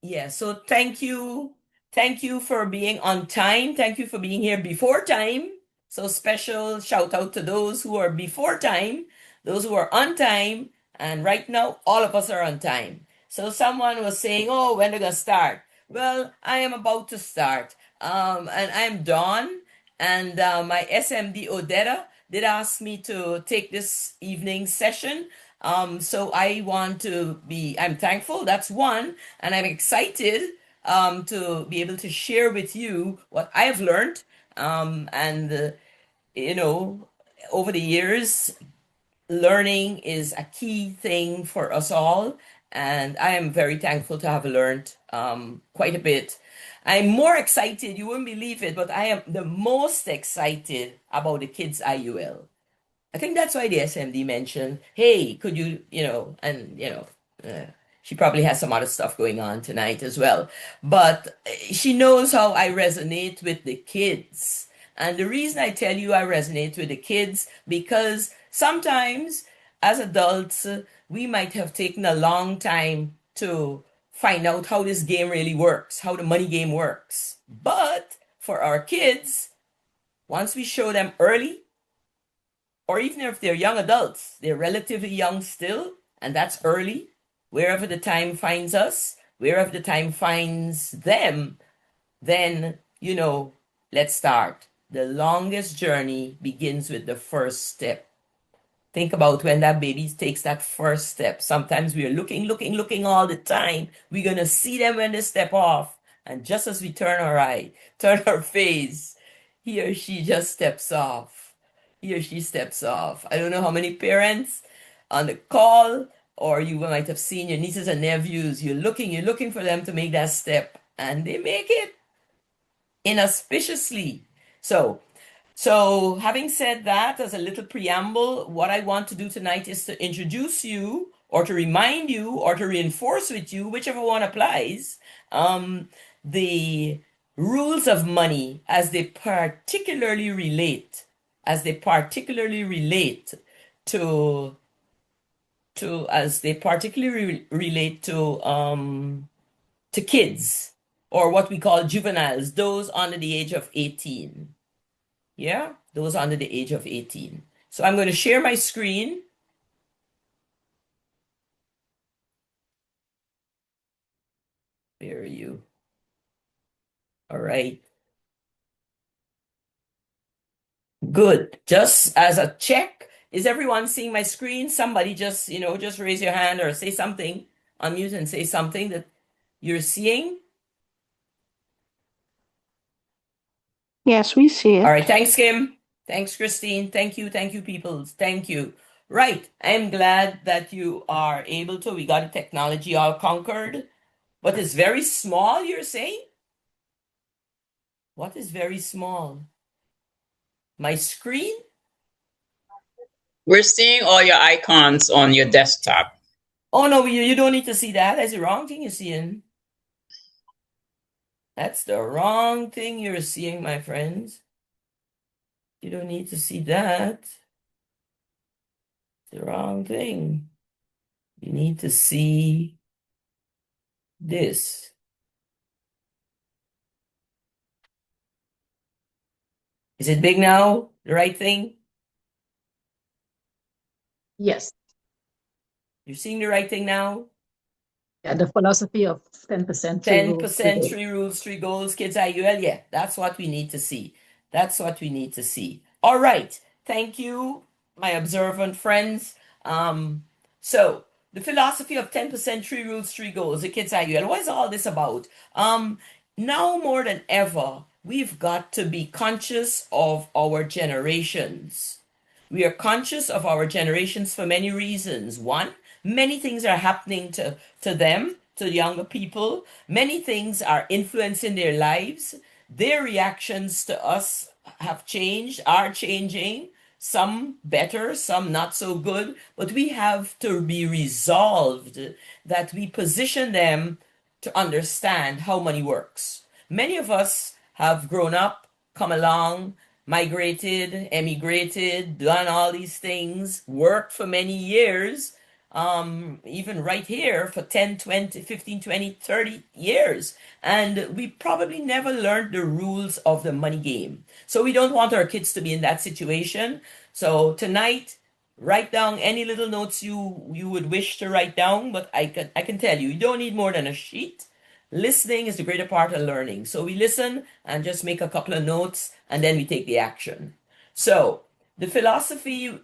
Yeah, so thank you. Thank you for being on time. Thank you for being here before time. So special shout out to those who are before time, those who are on time, and right now all of us are on time. So someone was saying, "Oh, when are gonna start?" Well, I am about to start. And I'm Dawn, and my SMD Odetta did ask me to take this evening session. So I want to be, I'm thankful, that's one, and I'm excited to be able to share with you what I have learned. And, you know, over the years, learning is a key thing for us all. And I am very thankful to have learned quite a bit. I'm more excited, you wouldn't believe it, but I am the most excited about the kids' IUL. I think that's why the SMD mentioned, hey, could you, uh, she probably has some other stuff going on tonight as well. But she knows how I resonate with the kids. And the reason I tell you I resonate with the kids, because sometimes as adults, we might have taken a long time to find out how this game really works, how the money game works. But for our kids, once we show them early, or even if they're young adults, they're relatively young still, and that's early. Wherever the time finds us, wherever the time finds them, then, let's start. The longest journey begins with the first step. Think about when that baby takes that first step. Sometimes we are looking all the time. We're going to see them when they step off. And just as we turn our eye, turn our face, he or she just steps off. He or she steps off. I don't know how many parents on the call, or you might have seen your nieces and nephews. You're looking for them to make that step, and they make it inauspiciously. So, having said that, as a little preamble, what I want to do tonight is to introduce you, or to remind you, or to reinforce with you, whichever one applies, the rules of money as they particularly relate to as they particularly relate to kids, or what we call juveniles, those under the age of 18. Yeah, those under the age of 18. So I'm going to share my screen. Where are you? All right. Good. Just as a check, is everyone seeing my screen? Somebody just raise your hand or say something, unmute and say something that you're seeing. Yes, we see All right. it. Thanks, Kim. Thanks, Christine. Thank you. Thank you, peoples. Thank you. Right. I'm glad that you are able to. We got the technology all conquered, but it's very small, you're saying? What is very small? My screen? We're seeing all your icons on your desktop. Oh no, you don't need to see that. That's the wrong thing you're seeing. That's the wrong thing you're seeing, my friends. You don't need to see that. It's the wrong thing. You need to see this. Is it big now? The right thing? Yes. You're seeing the right thing now? Yeah, the philosophy of 10% three rules, three 10%, goals. three rules, three goals, kids IUL. Yeah, that's what we need to see. That's what we need to see. All right. Thank you, my observant friends. So the philosophy of 10%, three rules, three goals, the kids IUL. What is all this about? Now more than ever, we've got to be conscious of our generations. We are conscious of our generations for many reasons. One, many things are happening to them, to younger people. Many things are influencing their lives. Their reactions to us have changed, are changing, some better, some not so good. But we have to be resolved that we position them to understand how money works. Many of us have grown up, come along, migrated, emigrated, done all these things, worked for many years, even right here for 10, 20, 15, 20, 30 years. And we probably never learned the rules of the money game. So we don't want our kids to be in that situation. So tonight, write down any little notes you would wish to write down, but I can tell you, you don't need more than a sheet. Listening is the greater part of learning. So we listen and just make a couple of notes and then we take the action. So the philosophy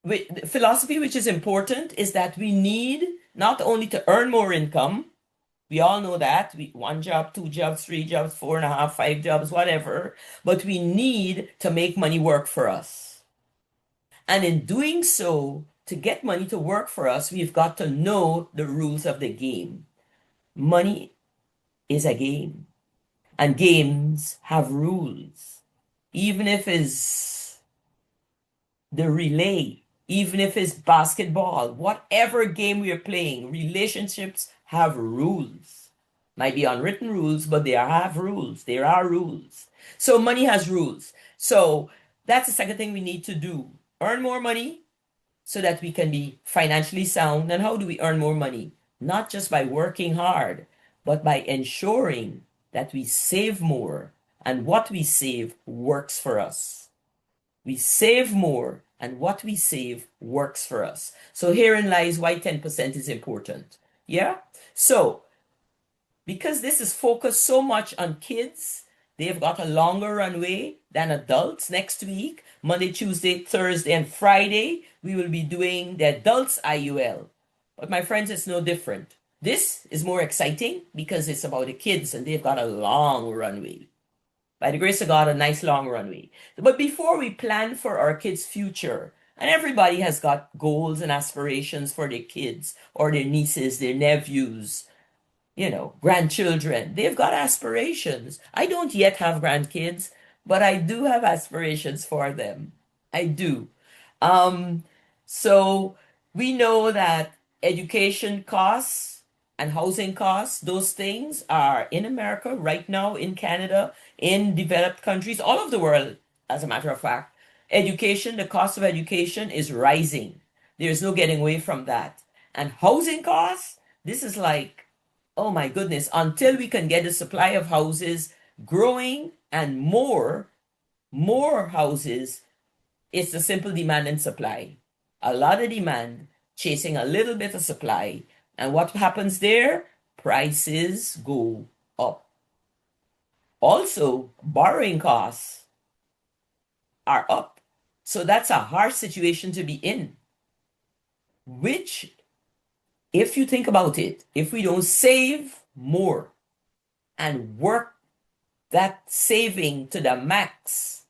which is important is that we need not only to earn more income, we all know that, one job, two jobs, three jobs, 4.5, 5 jobs, whatever, but we need to make money work for us. And in doing so, to get money to work for us, we've got to know the rules of the game. Money is a game, and games have rules. Even if it's the relay, even if it's basketball, whatever game we are playing, relationships have rules. Might be unwritten rules, but they have rules. There are rules. So money has rules. So that's the second thing we need to do. Earn more money so that we can be financially sound. And how do we earn more money? Not just by working hard, but by ensuring that we save more and what we save works for us. We save more and what we save works for us. So herein lies why 10% is important. Yeah? So, because this is focused so much on kids, they've got a longer runway than adults. Next week, Monday, Tuesday, Thursday, and Friday, we will be doing the adults IUL. But my friends, it's no different. This is more exciting because it's about the kids and they've got a long runway. By the grace of God, a nice long runway. But before we plan for our kids' future, and everybody has got goals and aspirations for their kids or their nieces, their nephews, grandchildren. They've got aspirations. I don't yet have grandkids, but I do have aspirations for them. I do. Um, so we know that education costs and housing costs, those things are in America right now, in Canada, in developed countries, all over the world, as a matter of fact. Education, the cost of education is rising. There's no getting away from that. And housing costs, this is like, oh my goodness, until we can get the supply of houses growing and more houses, it's the simple demand and supply. A lot of demand chasing a little bit of supply. And what happens there? Prices go up. Also, borrowing costs are up. So that's a hard situation to be in. Which, if you think about it, if we don't save more and work that saving to the max,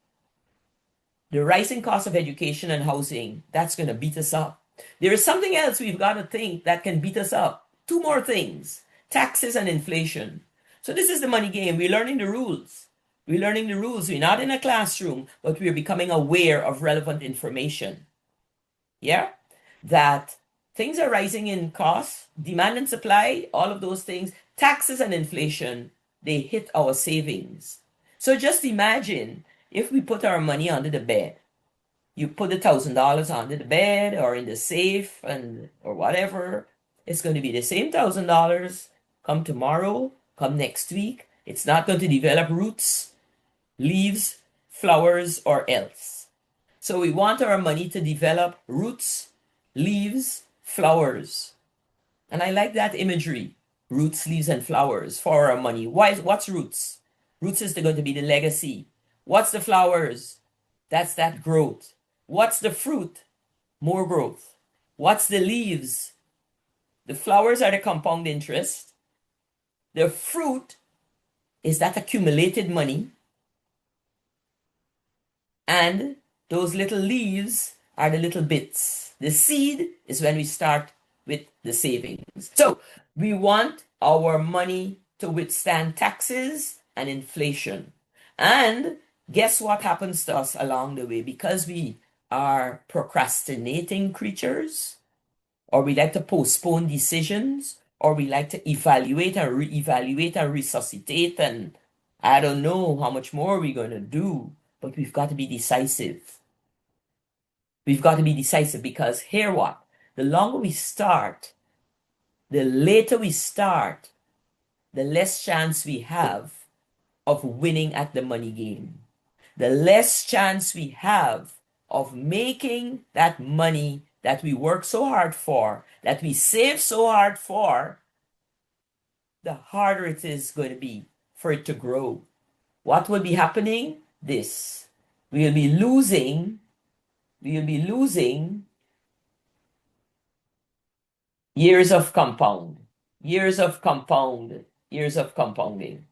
the rising cost of education and housing, that's going to beat us up. There is something else we've got to think that can beat us up. Two more things: taxes and inflation. So this is the money game. We're learning the rules. We're learning the rules. We're not in a classroom, but we're becoming aware of relevant information. Yeah? That things are rising in costs, demand and supply, all of those things, taxes and inflation, they hit our savings. So just imagine if we put our money under the bed. You put $1,000 under the bed or in the safe or whatever. It's going to be the same $1,000 come tomorrow, come next week. It's not going to develop roots, leaves, flowers, or else. So we want our money to develop roots, leaves, flowers. And I like that imagery, roots, leaves, and flowers for our money. What's roots? Roots is going to be the legacy. What's the flowers? That's that growth. What's the fruit? More growth. What's the leaves? The flowers are the compound interest. The fruit is that accumulated money. And those little leaves are the little bits. The seed is when we start with the savings. So we want our money to withstand taxes and inflation. And guess what happens to us along the way? Because we are procrastinating creatures, or we like to postpone decisions, or we like to evaluate and reevaluate and resuscitate, and I don't know how much more we're going to do, but we've got to be decisive. We've got to be decisive because here what? The longer we start, the later we start, the less chance we have of winning at the money game. The less chance we have of making that money that we work so hard for, that we save so hard for, the harder it is going to be for it to grow. What will be happening? This. We'll be losing years of compound, years of compound, years of compounding.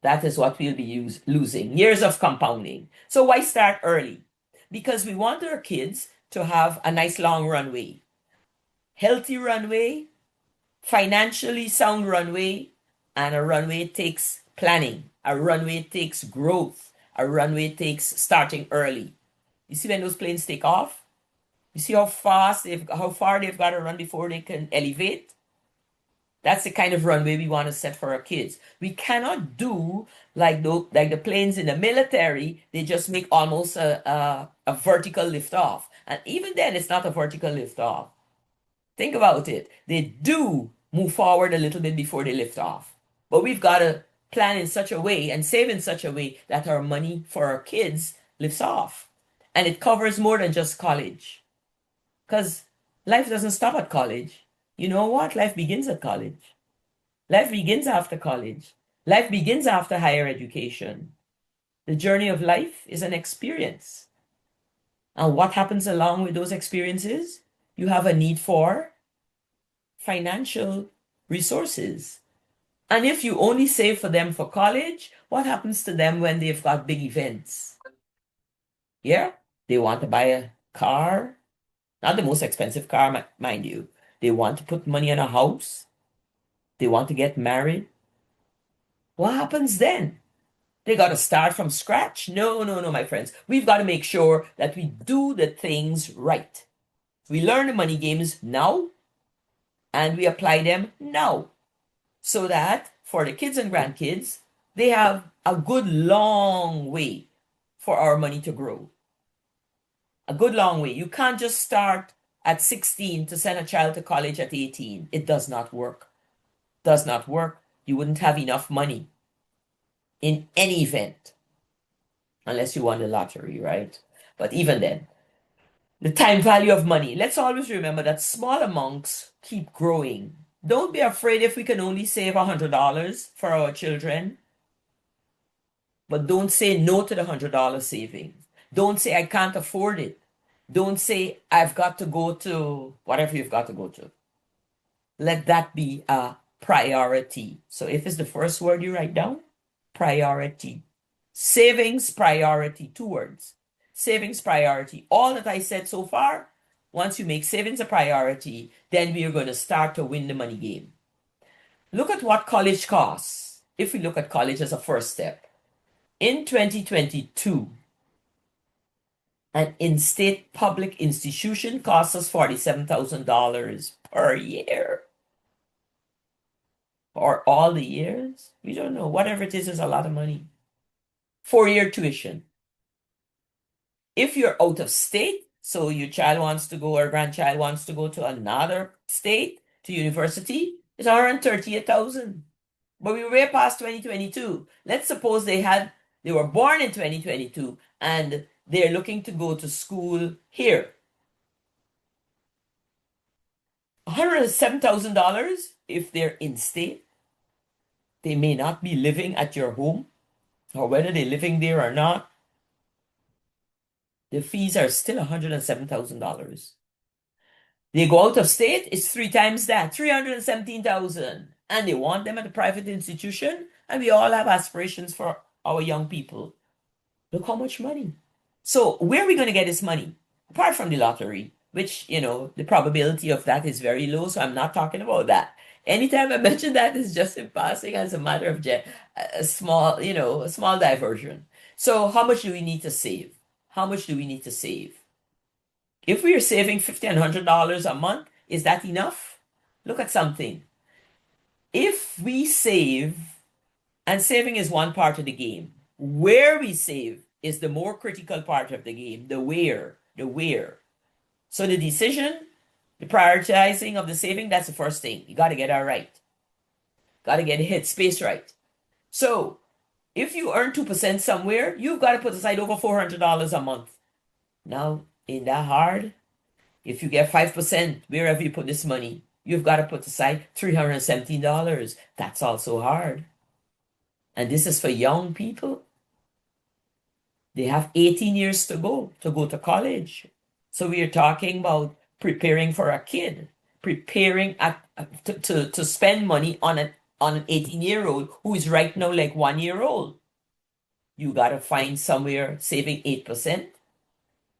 That is what we'll be losing, years of compounding. So why start early? Because we want our kids to have a nice long runway, healthy runway, financially sound runway, and a runway takes planning. A runway takes growth. A runway takes starting early. You see when those planes take off? You see how far they've got to run before they can elevate? That's the kind of runway we want to set for our kids. We cannot do like the planes in the military. They just make almost a vertical lift off. And even then, it's not a vertical lift off. Think about it. They do move forward a little bit before they lift off. But we've got to plan in such a way and save in such a way that our money for our kids lifts off. And it covers more than just college. Because life doesn't stop at college. You know what? Life begins at college. Life begins after college. Life begins after higher education. The journey of life is an experience. And what happens along with those experiences? You have a need for financial resources. And if you only save for them for college, what happens to them when they've got big events? Yeah, they want to buy a car, not the most expensive car, mind you. They want to put money on a house. They want to get married. What happens then? They got to start from scratch? No, my friends. We've got to make sure that we do the things right. We learn the money games now, and we apply them now, so that for the kids and grandkids, they have a good long way for our money to grow. A good long way. You can't just start at 16 to send a child to college at 18. It does not work. Does not work. You wouldn't have enough money in any event unless you won the lottery, right? But even then, the time value of money. Let's always remember that small amounts keep growing. Don't be afraid if we can only save $100 for our children, but don't say no to the $100 savings. Don't say I can't afford it. Don't say I've got to go to whatever you've got to go to. Let that be a priority. So if it's the first word you write down, priority. Savings priority, 2 words. Savings priority. All that I said so far, once you make savings a priority, then we are going to start to win the money game. Look at what college costs. If we look at college as a first step. In 2022, an in-state public institution costs us $47,000 per year. Or all the years? We don't know. Whatever it is a lot of money. 4-year tuition. If you're out of state, so your child wants to go or grandchild wants to go to another state, to university, it's $138,000. But we were way past 2022. Let's suppose they were born in 2022 and they're looking to go to school here. $107,000 if they're in state. They may not be living at your home, or whether they're living there or not. The fees are still $107,000. They go out of state, it's 3 times that, $317,000. And they want them at a private institution, and we all have aspirations for our young people. Look how much money. So where are we going to get this money? Apart from the lottery, which, the probability of that is very low, so I'm not talking about that. Anytime I mention that, it's just in passing as a matter of a small diversion. So how much do we need to save? How much do we need to save? If we are saving $50 and $100 a month, is that enough? Look at something. If we save, and saving is one part of the game, where we save is the more critical part of the game, the where. So the decision The prioritizing of the saving, that's the first thing. You got to get that right. Got to get the headspace right. So if you earn 2% somewhere, you've got to put aside over $400 a month. Now, ain't that hard? If you get 5%, wherever you put this money, you've got to put aside $317. That's also hard. And this is for young people. They have 18 years to go to college. So we are talking about preparing for a kid, preparing to spend money on an 18-year-old who is right now like 1 year old. You got to find somewhere saving 8%.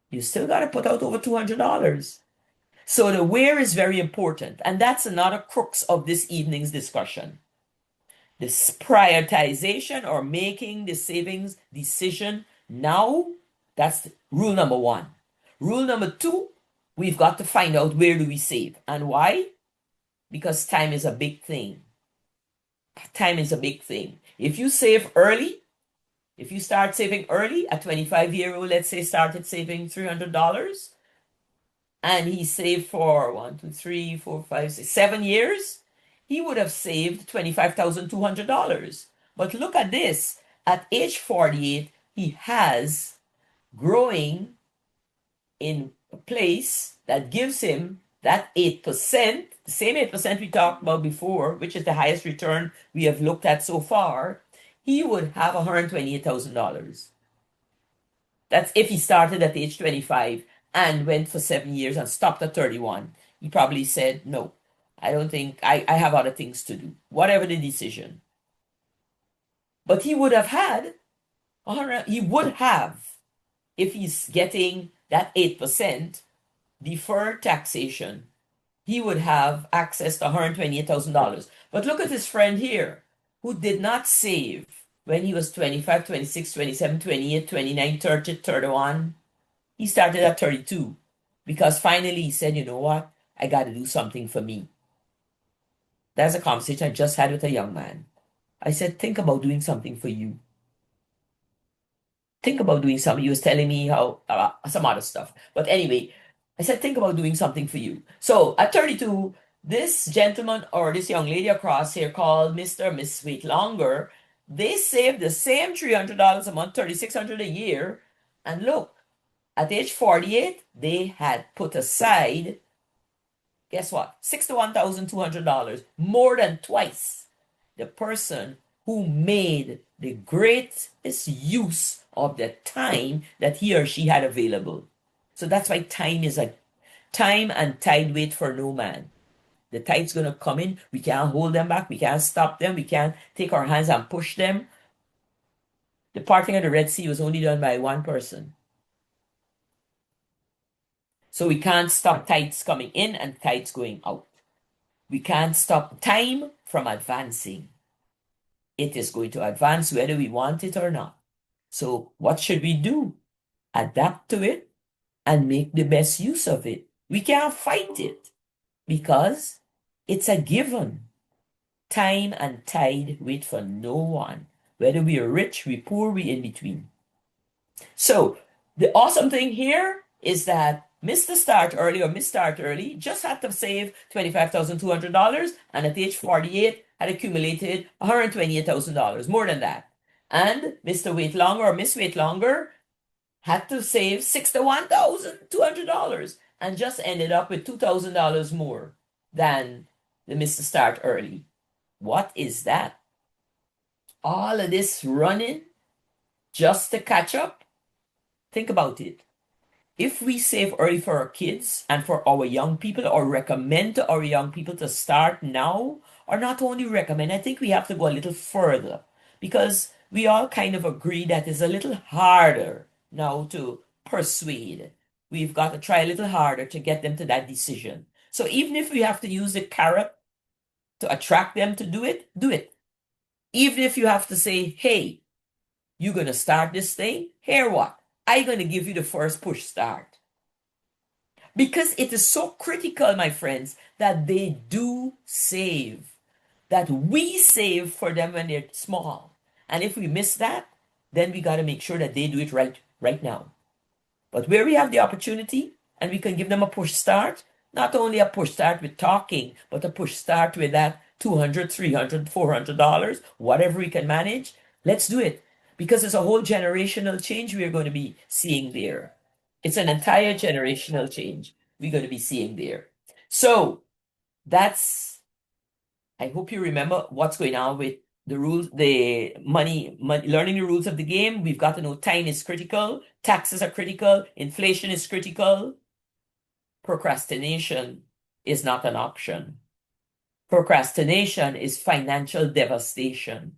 You still got to put out over $200. So the where is very important. And that's another crux of this evening's discussion. This prioritization or making the savings decision now, that's rule number one. Rule number two, we've got to find out where do we save and why? Because time is a big thing. Time is a big thing. If you save early, if you start saving early, a 25-year-old, let's say, started saving $300, and he saved for 1, 2, 3, 4, 5, 6, 7 years, he would have saved $25,200. But look at this. At age 48, he has growing in a place that gives him that 8%, the same 8% we talked about before, which is the highest return we have looked at so far. He would have $128,000. That's if he started at age 25 and went for 7 years and stopped at 31. He probably said, no, I don't think, I have other things to do, whatever the decision. But he would have had, if he's getting that 8% deferred taxation, he would have access to $128,000. But look at his friend here, who did not save when he was 25, 26, 27, 28, 29, 30, 31. He started at 32 because finally he said, you know what? I got to do something for me. That's a conversation I just had with a young man. I said, think about doing something for you. Think about doing something. He was telling me how some other stuff. But anyway, I said, think about doing something for you. So at 32, this gentleman or this young lady across here called Mr. or Miss Wait Longer, they saved the same $300 a month, $3,600 a year. And look, at age 48, they had put aside, guess what? $61,200, more than twice the person who made the greatest use of the time that he or she had available. So that's why time and tide wait for no man. The tide's going to come in. We can't hold them back. We can't stop them. We can't take our hands and push them. The parting of the Red Sea was only done by one person. So we can't stop tides coming in and tides going out. We can't stop time from advancing. It is going to advance whether we want it or not. So what should we do? Adapt to it and make the best use of it. We can't fight it because it's a given. Time and tide wait for no one. Whether we are rich, we poor, we in between. So the awesome thing here is that Mr. Start Early or Miss Start Early just had to save $25,200 and at age 48 had accumulated $128,000, more than that. And Mr. Wait Longer or Miss Wait Longer had to save $61,200 and just ended up with $2,000 more than the Mr. Start Early. What is that? All of this running just to catch up? Think about it. If we save early for our kids and for our young people, or recommend to our young people to start now, or not only recommend, I think we have to go a little further because we all kind of agree that it's a little harder now to persuade. We've got to try a little harder to get them to that decision. So even if we have to use the carrot to attract them to do it, do it. Even if you have to say, hey, you're going to start this thing, here what? I'm going to give you the first push start. Because it is so critical, my friends, that they do save. That we save for them when they're small. And if we miss that, then we got to make sure that they do it right now. But where we have the opportunity and we can give them a push start, Not only a push start with talking, but a push start with that $200, $300, $400, whatever we can manage. Let's do it because it's a whole generational change we are going to be seeing there. It's an entire generational change we're going to be seeing there. So that's, I hope you remember what's going on with the rules, the money, learning the rules of the game. We've got to know time is critical, taxes are critical, inflation is critical. Procrastination is not an option. Procrastination is financial devastation.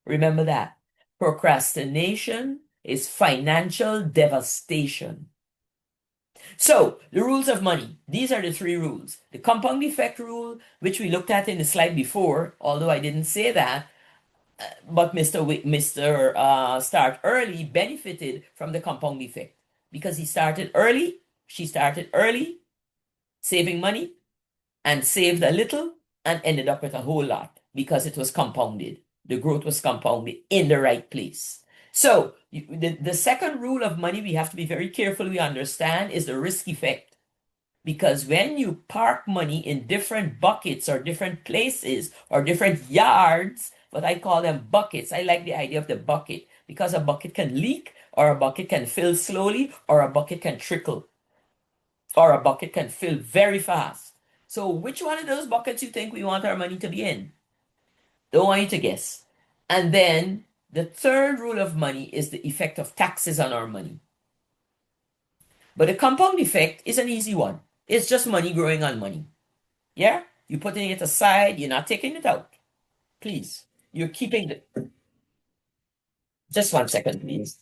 Remember that. Procrastination is financial devastation. So, the rules of money. These are the three rules. The compound effect rule, which we looked at in the slide before, although I didn't say that, but Mr. Start Early benefited from the compound effect because he started early, she started early, saving money, and saved a little and ended up with a whole lot because it was compounded. The growth was compounded in the right place. So the second rule of money we have to be very careful we understand is the risk effect. Because when you park money in different buckets or different places or different yards, but I call them buckets. I like the idea of the bucket because a bucket can leak or a bucket can fill slowly or a bucket can trickle or a bucket can fill very fast. So which one of those buckets you think we want our money to be in? Don't want you to guess. And then the third rule of money is the effect of taxes on our money. But the compound effect is an easy one. It's just money growing on money. Yeah? You're putting it aside, you're not taking it out. Please. You're keeping it. Just 1 second, please.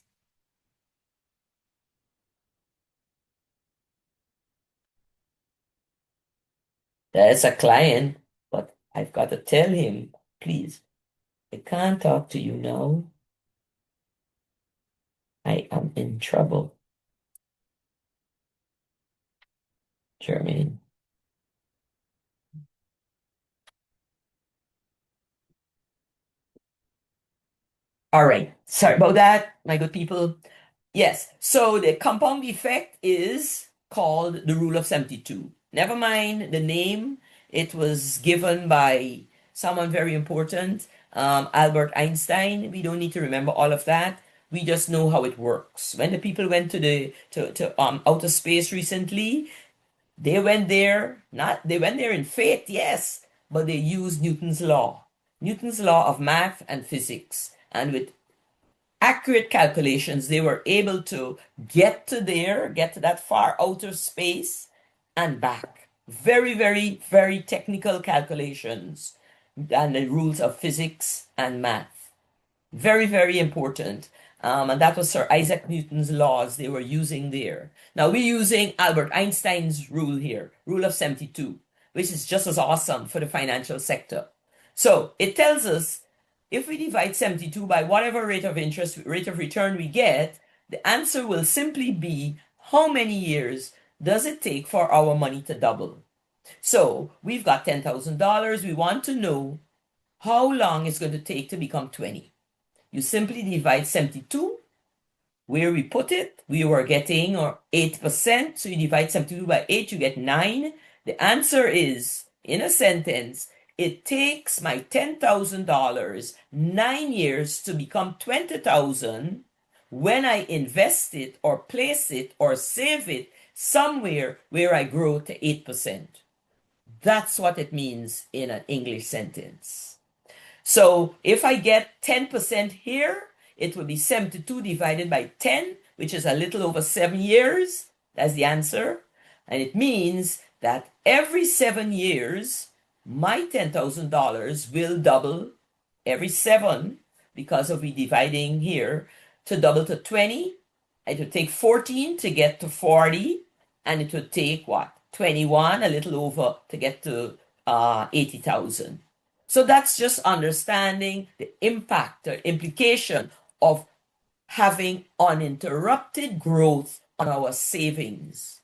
That's a client, but I've got to tell him, please, I can't talk to you now. I am in trouble. Germany. All right. Sorry about that, my good people. Yes. So the compound effect is called the rule of 72. Never mind the name. It was given by someone very important, Albert Einstein. We don't need to remember all of that. We just know how it works. When the people went to outer space recently, they went there, they went there in faith, yes, but they used Newton's law. Newton's law of math and physics. And with accurate calculations, they were able to get to that far outer space and back. Very, very, very technical calculations and the rules of physics and math. Very, very important. And that was Sir Isaac Newton's laws they were using there. Now we're using Albert Einstein's rule here, rule of 72, which is just as awesome for the financial sector. So it tells us if we divide 72 by whatever rate of return we get, the answer will simply be how many years does it take for our money to double? So we've got $10,000. We want to know how long it's going to take to become 20. You simply divide 72. Where we put it, we were getting 8%. So you divide 72 by 8, you get 9. The answer is, in a sentence, it takes my $10,000 9 years to become 20,000 when I invest it or place it or save it somewhere where I grow to 8%. That's what it means in an English sentence. So if I get 10% here, it will be 72 divided by 10, which is a little over 7 years. That's the answer. And it means that every 7 years, my $10,000 will double every 7 because of we dividing here to double to 20. It would take 14 to get to 40, and it would take what? 21, a little over, to get to 80,000. So that's just understanding the impact or implication of having uninterrupted growth on our savings.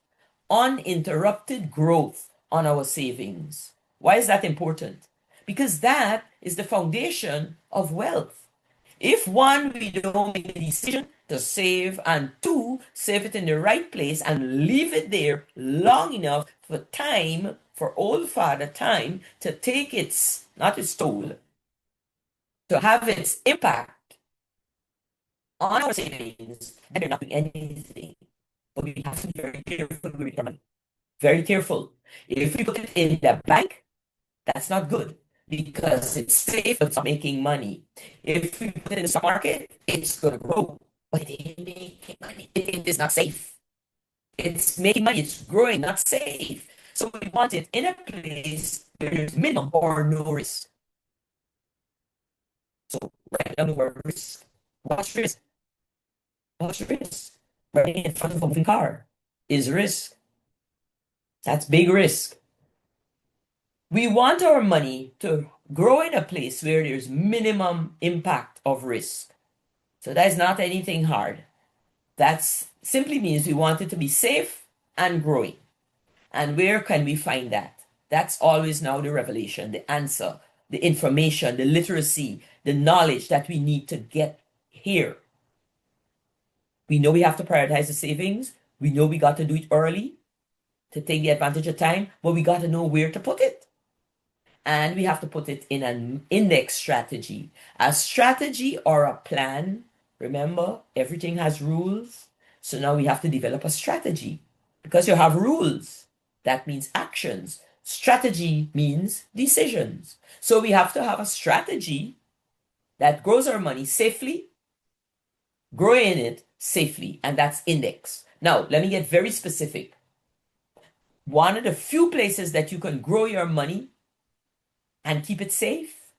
Uninterrupted growth on our savings. Why is that important? Because that is the foundation of wealth. If one, we don't make the decision to save, and two, save it in the right place and leave it there long enough for time, for old father time, to take its, not its toll, to have its impact on our savings, then we're not doing anything. But we have to be very careful with our money. Very careful. If we put it in the bank, that's not good because it's safe but it's not making money. If we put it in the stock market, it's going to grow, but it ain't making money. It is not safe. It's making money, it's growing, not safe. So we want it in a place where there's minimum or no risk. So write down the word risk. What's risk? What's risk? Running in front of a moving car is risk. That's big risk. We want our money to grow in a place where there's minimum impact of risk. So that is not anything hard. That simply means we want it to be safe and growing. And where can we find that? That's always now the revelation, the answer, the information, the literacy, the knowledge that we need to get here. We know we have to prioritize the savings. We know we got to do it early to take the advantage of time, but we got to know where to put it. And we have to put it in an index strategy. A strategy or a plan, remember, everything has rules. So now we have to develop a strategy because you have rules. That means actions. Strategy means decisions. So we have to have a strategy that grows our money safely, growing it safely, and that's index. Now, let me get very specific. One of the few places that you can grow your money and keep it safe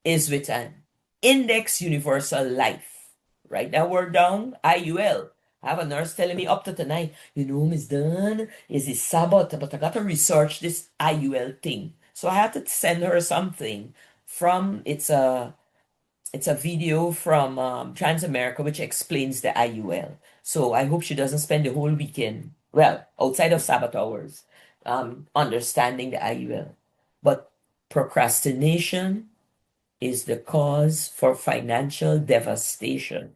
is with an index universal life. Write that word down, IUL. I have a nurse telling me up to tonight, Miss Dunn, is it Sabbath, but I got to research this IUL thing. So I had to send her something from, it's a video from Transamerica which explains the IUL. So I hope she doesn't spend the whole weekend, well, outside of Sabbath hours, understanding the IUL. But procrastination is the cause for financial devastation.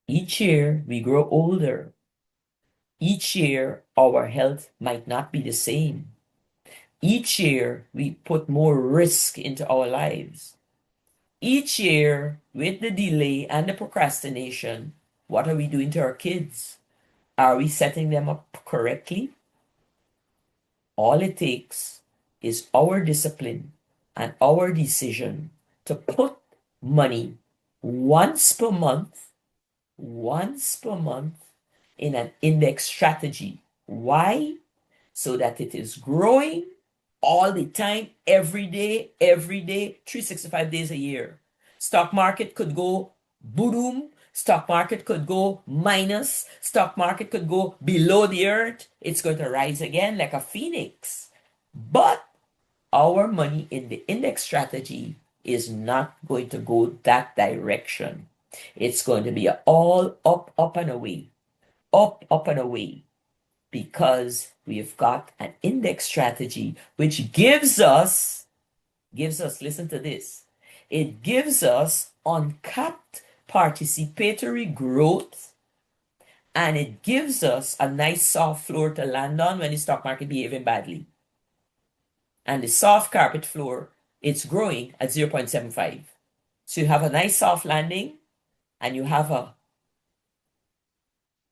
Each year we grow older. Each year our health might not be the same. Each year we put more risk into our lives. Each year, with the delay and the procrastination, what are we doing to our kids? Are we setting them up correctly? All it takes is our discipline and our decision to put money once per month in an index strategy. Why? So that it is growing all the time, every day, 365 days a year. Stock market could go boom, stock market could go minus, stock market could go below the earth. It's going to rise again like a phoenix. But our money in the index strategy is not going to go that direction. It's going to be all up, up and away, up and away, because we've got an index strategy which gives us, listen to this, it gives us uncapped participatory growth, and it gives us a nice soft floor to land on when the stock market behaving badly. And the soft carpet floor, it's growing at 0.75. So you have a nice soft landing and you have a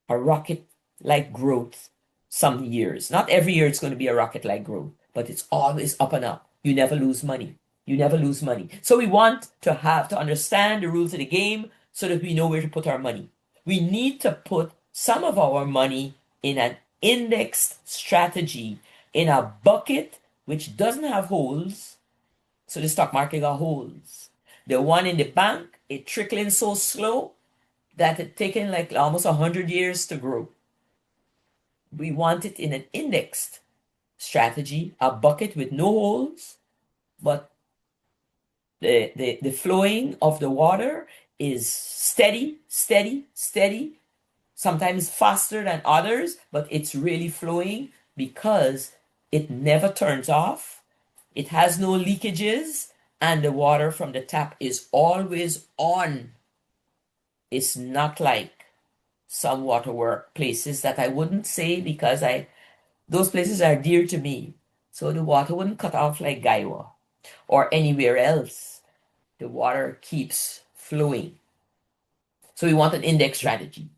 rocket-like growth some years. Not every year it's going to be a rocket-like growth, but it's always up and up. You never lose money. You never lose money. So we want to understand the rules of the game so that we know where to put our money. We need to put some of our money in an indexed strategy in a bucket which doesn't have holes. So the stock market got holes. The one in the bank, it trickling so slow that it taken like almost 100 years to grow. We want it in an indexed strategy, a bucket with no holes, but the flowing of the water is steady, sometimes faster than others, but it's really flowing because it never turns off. It has no leakages and the water from the tap is always on. It's not like some water work places that I wouldn't say because those places are dear to me. So the water wouldn't cut off like Gaiwa or anywhere else. The water keeps flowing. So we want an index strategy.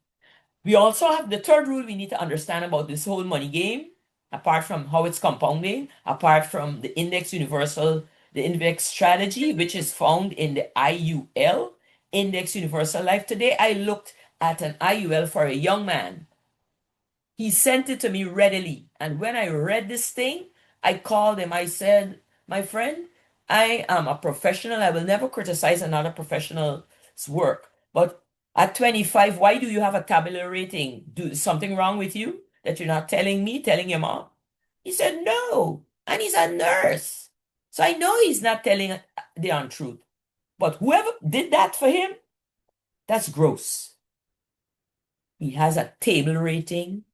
We also have the third rule we need to understand about this whole money game, apart from how it's compounding, apart from the the index strategy, which is found in the IUL, Index Universal Life. Today, I looked at an IUL for a young man. He sent it to me readily. And when I read this thing, I called him. I said, my friend, I am a professional. I will never criticize another professional's work. But at 25, why do you have a tabular rating? Do something wrong with you that you're not telling me, telling your mom? He said, no. And he's a nurse. So I know he's not telling the untruth. But whoever did that for him, that's gross. He has a table rating.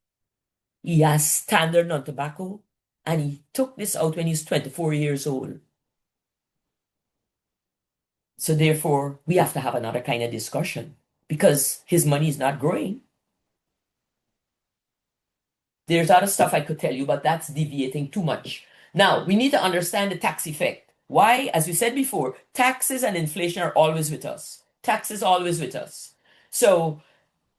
He has standard non-tobacco, and he took this out when he's 24 years old. So therefore, we have to have another kind of discussion because his money is not growing. There's other stuff I could tell you, but that's deviating too much. Now, we need to understand the tax effect. Why? As we said before, taxes and inflation are always with us. Taxes always with us. So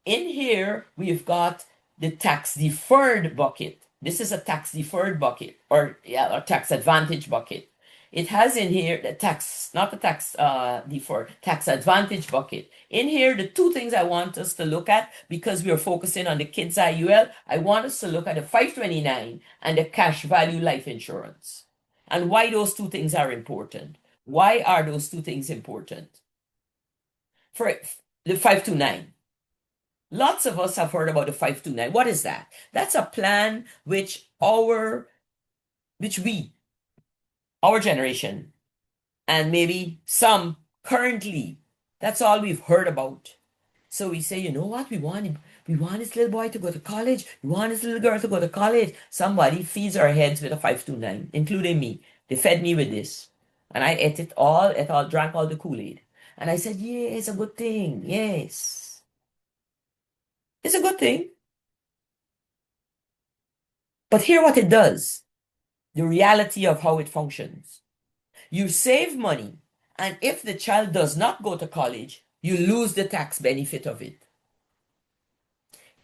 in here, we've got the tax deferred bucket. This is a tax deferred bucket or tax advantage bucket. It has in here the tax, not the tax deferred, tax advantage bucket. In here, the two things I want us to look at, because we are focusing on the kids IUL, I want us to look at the 529 and the cash value life insurance. And why those two things are important. Why are those two things important? For the 529. Lots of us have heard about the 529. What is that? That's a plan which our generation, and maybe some currently, that's all we've heard about. So we say, you know what? We want this little boy to go to college. We want this little girl to go to college. Somebody feeds our heads with a 529, including me. They fed me with this. And I ate all, drank all the Kool-Aid. And I said, yeah, it's a good thing. Yes. It's a good thing. But hear what it does. The reality of how it functions. You save money, and if the child does not go to college, you lose the tax benefit of it.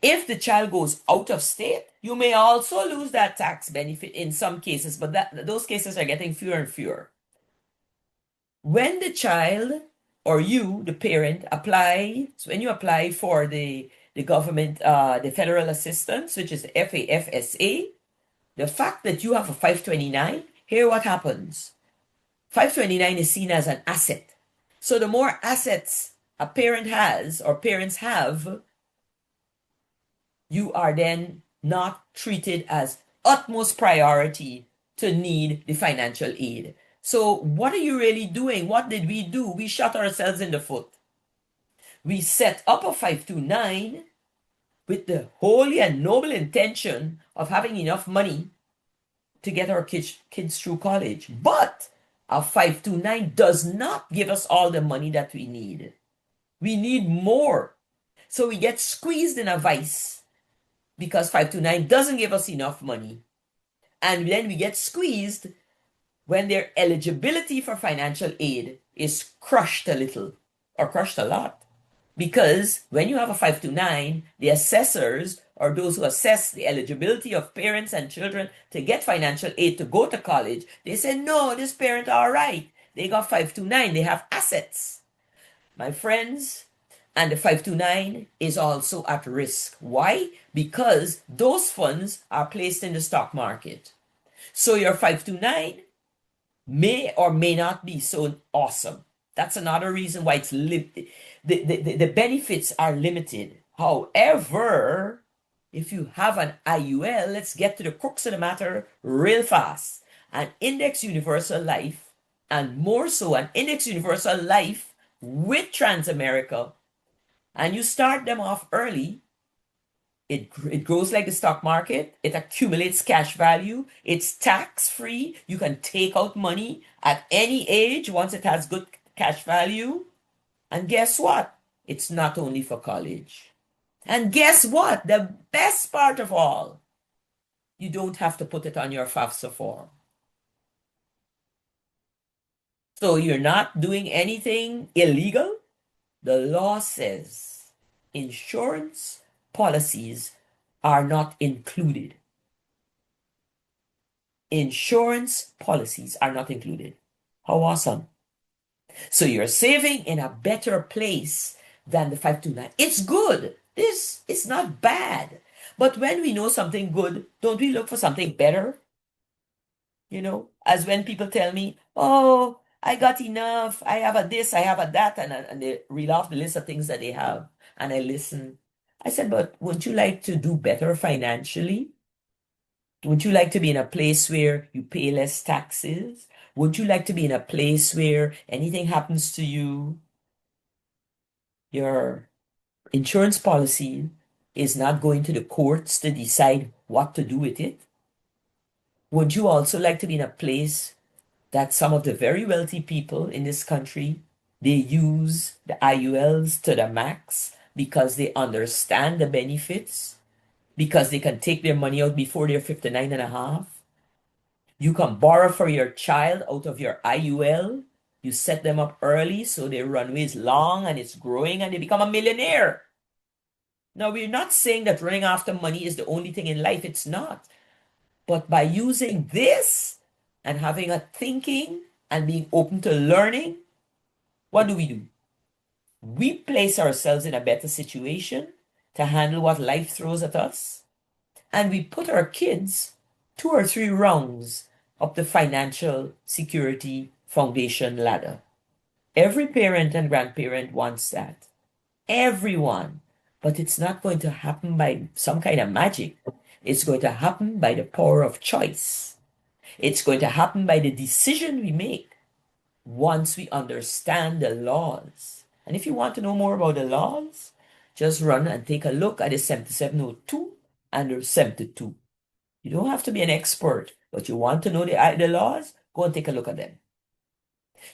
If the child goes out of state, you may also lose that tax benefit in some cases, but those cases are getting fewer and fewer. When the child or you, the parent, apply, so when you apply for the government, the federal assistance, which is FAFSA, the fact that you have a 529, here what happens. 529 is seen as an asset. So the more assets a parent has or parents have, you are then not treated as utmost priority to need the financial aid. So what are you really doing? What did we do? We shot ourselves in the foot. We set up a 529 with the holy and noble intention of having enough money to get our kids through college. But a 529 does not give us all the money that we need. We need more. So we get squeezed in a vice because 529 doesn't give us enough money. And then we get squeezed when their eligibility for financial aid is crushed a little or crushed a lot. Because when you have a 529, the assessors or those who assess the eligibility of parents and children to get financial aid to go to college, they say, no, this parent all right. They got 529, they have assets. My friends, and the 529 is also at risk. Why? Because those funds are placed in the stock market. So your 529 may or may not be so awesome. That's another reason why it's the benefits are limited. However, if you have an IUL, let's get to the crux of the matter real fast. An index universal life, and more so an index universal life with Transamerica, and you start them off early, It grows like the stock market. It accumulates cash value. It's tax free. You can take out money at any age once it has good cash value. And guess what? It's not only for college. And guess what? The best part of all, you don't have to put it on your FAFSA form. So you're not doing anything illegal. The law says insurance policies are not included. Insurance policies are not included. How awesome. So you're saving in a better place than the 529. It's good. This is not bad. But when we know something good, don't we look for something better? As when people tell me, oh, I got enough, I have a this, I have a that, and they reel off the list of things that they have, and I listen. I said, but wouldn't you like to do better financially? Wouldn't you like to be in a place where you pay less taxes? Would you like to be in a place where anything happens to you, your insurance policy is not going to the courts to decide what to do with it? Would you also like to be in a place that some of the very wealthy people in this country, they use the IULs to the max because they understand the benefits, because they can take their money out before they're 59 and a half? You can borrow for your child out of your IUL. You set them up early so their runway is long and it's growing and they become a millionaire. Now, we're not saying that running after money is the only thing in life. It's not. But by using this and having a thinking and being open to learning, what do? We place ourselves in a better situation to handle what life throws at us. And we put our kids 2 or 3 rungs up the financial security foundation ladder. Every parent and grandparent wants that. Everyone. But it's not going to happen by some kind of magic. It's going to happen by the power of choice. It's going to happen by the decision we make once we understand the laws. And if you want to know more about the laws, just run and take a look at the 7702 and the 72. You don't have to be an expert, but you want to know the laws, go and take a look at them.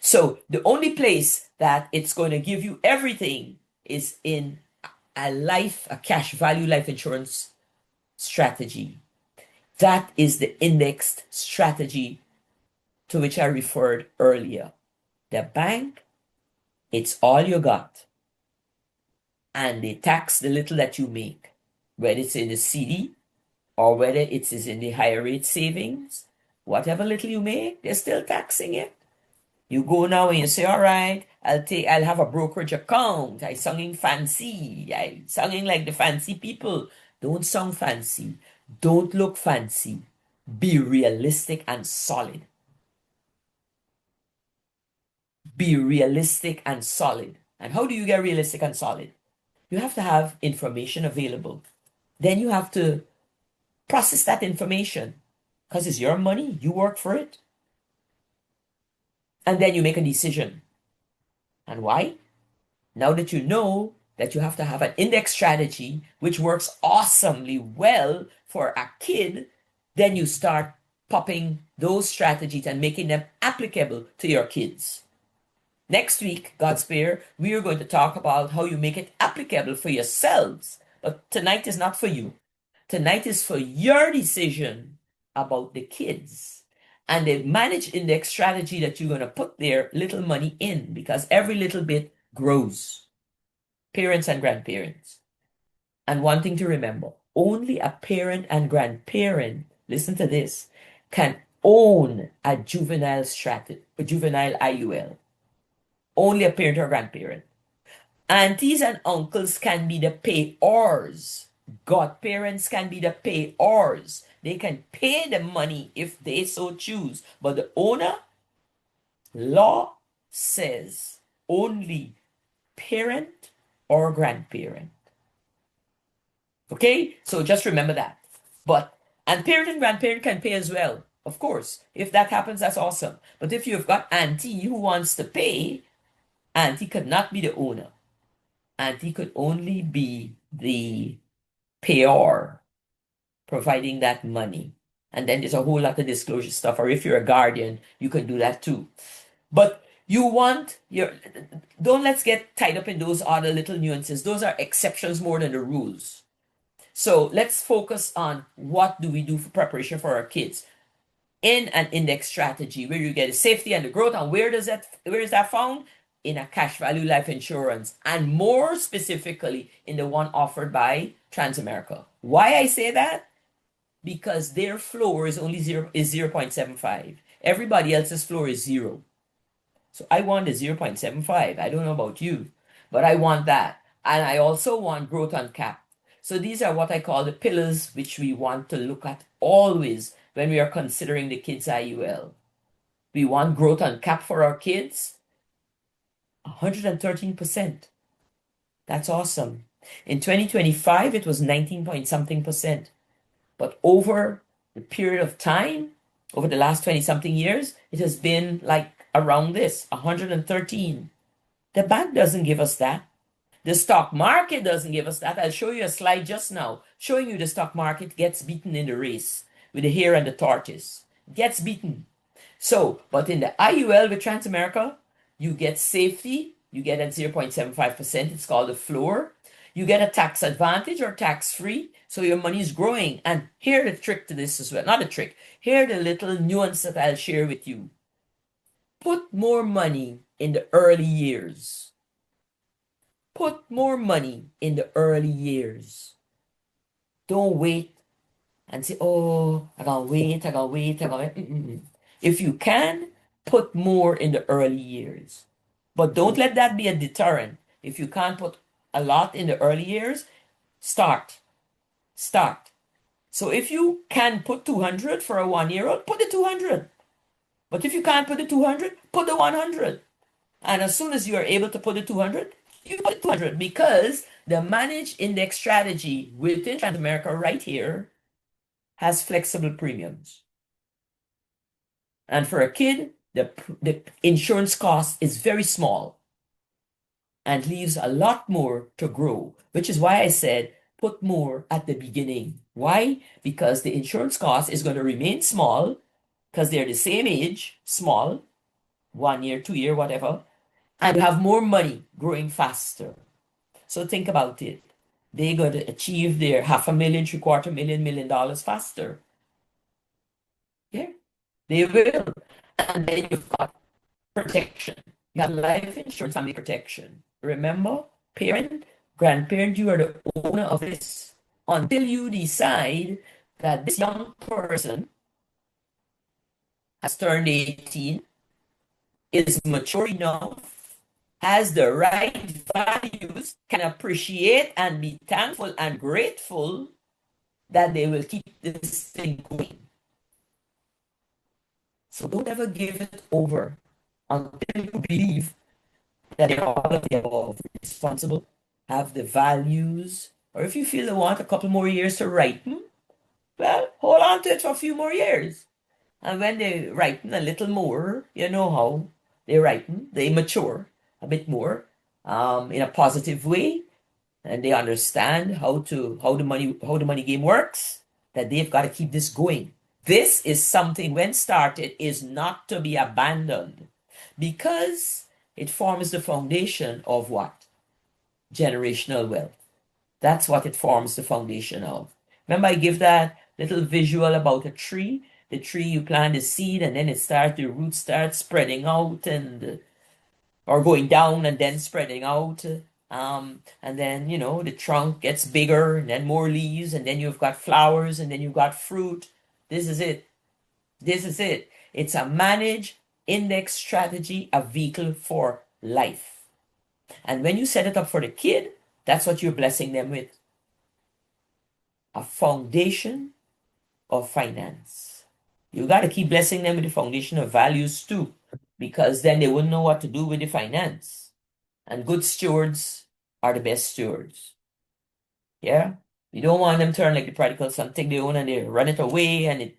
So the only place that it's going to give you everything is in a cash value life insurance strategy. That is the indexed strategy to which I referred earlier. The bank, it's all you got. And they tax the little that you make, whether it's in the CD or whether it is in the higher rate savings. Whatever little you make, they're still taxing it. You go now and you say, all right, I'll have a brokerage account. I sounding fancy. I sounding like the fancy people. Don't sound fancy. Don't look fancy. Be realistic and solid. Be realistic and solid. And how do you get realistic and solid? You have to have information available. Then you have to process that information because it's your money. You work for it. And then you make a decision. And why? Now that you know that you have to have an index strategy which works awesomely well for a kid, then you start popping those strategies and making them applicable to your kids. Next week, God's Spear, we are going to talk about how you make it applicable for yourselves. But tonight is not for you. Tonight is for your decision about the kids and the managed index strategy that you're going to put their little money in, because every little bit grows. Parents and grandparents. And one thing to remember, only a parent and grandparent, listen to this, can own a juvenile IUL. Only a parent or grandparent. Aunties and uncles can be the payors. Godparents can be the payors. They can pay the money if they so choose. But the owner, law says only parent or grandparent. Okay? So just remember that. And parent and grandparent can pay as well. Of course. If that happens, that's awesome. But if you've got auntie who wants to pay, auntie could not be the owner. Auntie could only be the payor providing that money. And then there's a whole lot of disclosure stuff, or if you're a guardian, you can do that too. But you want your, don't let's get tied up in those other little nuances. Those are exceptions more than the rules. So let's focus on what do we do for preparation for our kids in an index strategy where you get the safety and the growth. And where is that found? In a cash value life insurance, and more specifically in the one offered by Transamerica. Why I say that? Because their floor is only 0.75. Everybody else's floor is 0. So I want the 0.75. I don't know about you, but I want that. And I also want growth on cap. So these are what I call the pillars which we want to look at always when we are considering the kids' IUL. We want growth on cap for our kids, 113%. That's awesome. In 2025, it was 19 point something percent. But over the period of time, over the last 20 something years, it has been like around this, 113. The bank doesn't give us that. The stock market doesn't give us that. I'll show you a slide just now showing you the stock market gets beaten in the race with the hare and the tortoise. Gets beaten. So, but in the IUL with Transamerica, you get safety, you get at 0.75%, it's called the floor. You get a tax advantage or tax free, so your money is growing. And here the trick to this as well, not a trick, here the little nuance that I'll share with you. Put more money in the early years. Put more money in the early years. Don't wait and say, oh, I gotta wait. If you can, put more in the early years. But don't let that be a deterrent. If you can't put a lot in the early years, start. So if you can put 200 for a 1-year-old, put the 200. But if you can't put the 200, put the 100. And as soon as you are able to put the 200, you put 200, because the managed index strategy within Transamerica right here has flexible premiums. And for a kid, the insurance cost is very small and leaves a lot more to grow, which is why I said put more at the beginning. Why? Because the insurance cost is going to remain small because they're the same age, small, 1 year, 2 year, whatever, and you have more money growing faster. So think about it. They're going to achieve their $500,000, $750,000, $1 million faster. Yeah, they will. And then you've got protection. You have life insurance, family protection. Remember, parent, grandparent, you are the owner of this until you decide that this young person has turned 18, is mature enough, has the right values, can appreciate and be thankful and grateful that they will keep this thing going. So don't ever give it over until you believe that they're all of the above, responsible, have the values, or if you feel they want a couple more years to ripen, well, hold on to it for a few more years. And when they ripen a little more, you know how they ripen, they mature a bit more in a positive way, and they understand how the money game works, that they've got to keep this going. This is something, when started, is not to be abandoned, because it forms the foundation of what? Generational wealth. That's what it forms the foundation of. Remember, I give that little visual about a tree. The tree, you plant the seed, and then the roots start spreading out or going down and then spreading out. And then, the trunk gets bigger, and then more leaves, and then you've got flowers, and then you've got fruit. This is it. It's a managed index strategy, a vehicle for life. And when you set it up for the kid, that's what you're blessing them with. A foundation of finance. You got to keep blessing them with the foundation of values too, because then they wouldn't know what to do with the finance. And good stewards are the best stewards. Yeah? You don't want them to turn like the prodigal son, take their own and they run it away and it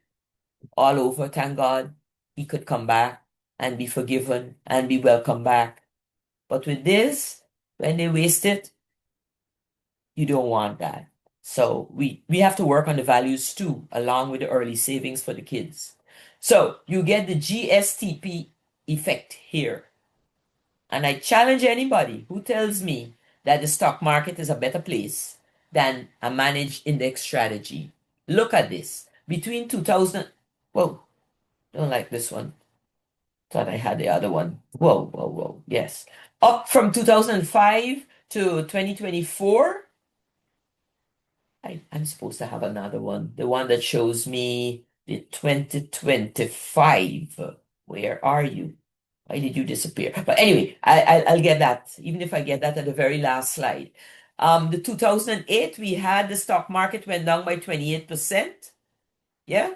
all over. Thank God he could come back and be forgiven and be welcome back. But with this, when they waste it, you don't want that. So we have to work on the values too, along with the early savings for the kids. So you get the GSTP effect here. And I challenge anybody who tells me that the stock market is a better place than a managed index strategy. Look at this. Between 2000, whoa, don't like this one. Thought I had the other one. Whoa, whoa, whoa. Yes. Up from 2005 to 2024. I'm supposed to have another one. The one that shows me the 2025. Where are you? Why did you disappear? But anyway, I'll get that, even if I get that at the very last slide. The 2008, we had the stock market went down by 28%. Yeah.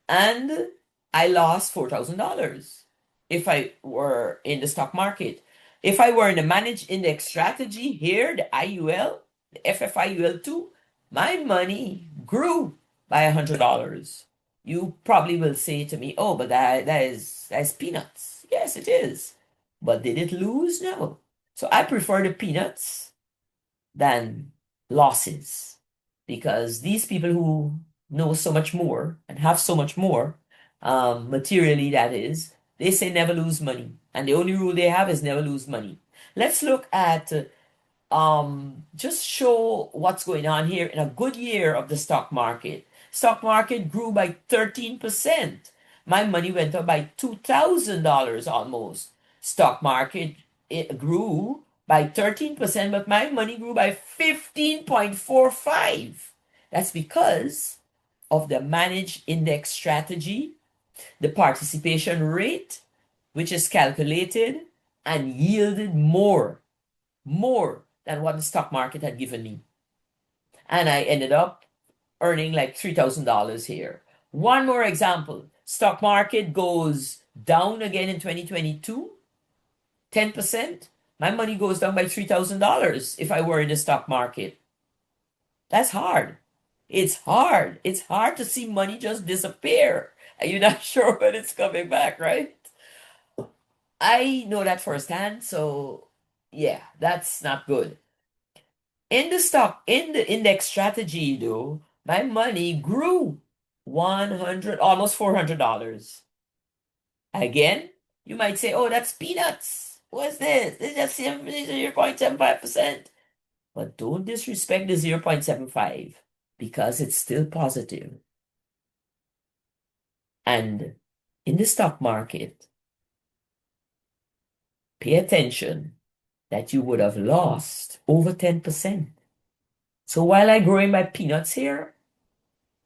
And I lost $4,000 if I were in the stock market. If I were in a managed index strategy here, the IUL, the FFIUL2, my money grew by $100. You probably will say to me, oh, but that's peanuts. Yes, it is. But did it lose? No. So I prefer the peanuts than losses because these people who know so much more and have so much more, materially, that is, they say never lose money. And the only rule they have is never lose money. Let's look at just show what's going on here in a good year of the stock market. Stock market grew by 13%. My money went up by $2,000 almost. Stock market, it grew by 13%, but my money grew by 15.45. That's because of the managed index strategy, the participation rate, which is calculated and yielded more than what the stock market had given me. And I ended up earning like $3,000 here. One more example. Stock market goes down again in 2022, 10%. My money goes down by $3,000 if I were in the stock market. That's hard. It's hard. It's hard to see money just disappear. And you're not sure when it's coming back, right? I know that firsthand. So yeah, that's not good. In the index strategy, though, my money grew 100, almost $400. Again, you might say, oh, that's peanuts. What's this? This is just 0.75%. But don't disrespect the 0.75 because it's still positive. And in the stock market, pay attention that you would have lost over 10%. So while I'm growing my peanuts here,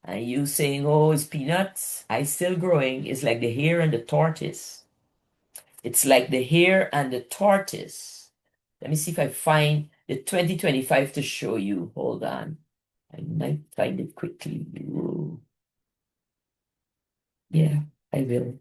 and you saying, oh, it's peanuts, I still growing. It's like the hare and the tortoise. It's like the hare and the tortoise. Let me see if I find the 2025 to show you. Hold on. I might find it quickly. Ooh. Yeah, I will.